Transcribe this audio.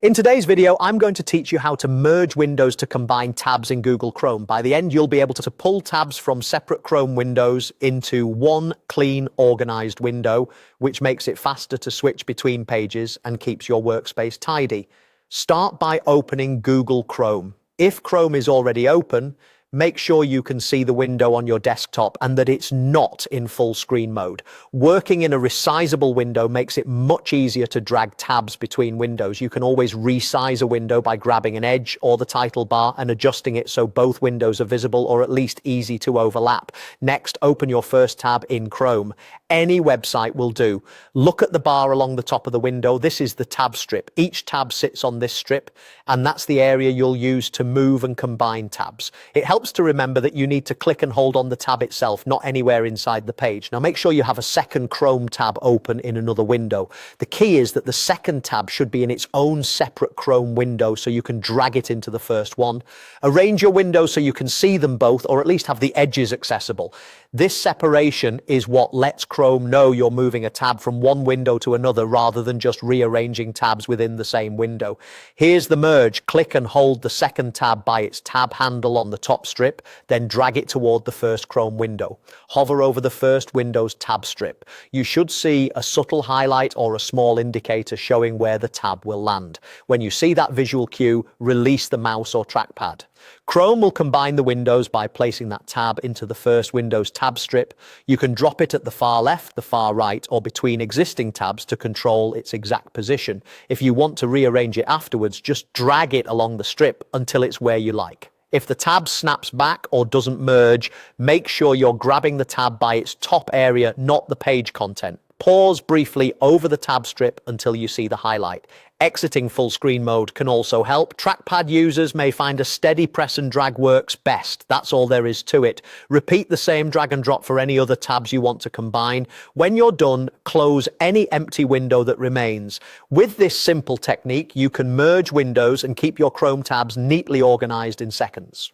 In today's video, I'm going to teach you how to merge windows to combine tabs in Google Chrome. By the end, you'll be able to pull tabs from separate Chrome windows into one clean, organized window, which makes it faster to switch between pages and keeps your workspace tidy. Start by opening Google Chrome. If Chrome is already open, make sure you can see the window on your desktop and that it's not in full screen mode. Working in a resizable window makes it much easier to drag tabs between windows. You can always resize a window by grabbing an edge or the title bar and adjusting it so both windows are visible or at least easy to overlap. Next, open your first tab in Chrome. Any website will do. Look at the bar along the top of the window. This is the tab strip. Each tab sits on this strip, and that's the area you'll use to move and combine tabs. It helps to remember that you need to click and hold on the tab itself, not anywhere inside the page. Now make sure you have a second Chrome tab open in another window. The key is that the second tab should be in its own separate Chrome window so you can drag it into the first one. Arrange your windows so you can see them both, or at least have the edges accessible. This separation is what lets Chrome know you're moving a tab from one window to another rather than just rearranging tabs within the same window. Here's the merge. Click and hold the second tab by its tab handle on the top strip, then drag it toward the first Chrome window. Hover over the first window's tab strip. You should see a subtle highlight or a small indicator showing where the tab will land. When you see that visual cue, release the mouse or trackpad. Chrome will combine the windows by placing that tab into the first window's tab strip. You can drop it at the far left, the far right, or between existing tabs to control its exact position. If you want to rearrange it afterwards, just drag it along the strip until it's where you like. If the tab snaps back or doesn't merge, make sure you're grabbing the tab by its top area, not the page content. Pause briefly over the tab strip until you see the highlight. Exiting full screen mode can also help. Trackpad users may find a steady press and drag works best. That's all there is to it. Repeat the same drag and drop for any other tabs you want to combine. When you're done, close any empty window that remains. With this simple technique, you can merge windows and keep your Chrome tabs neatly organized in seconds.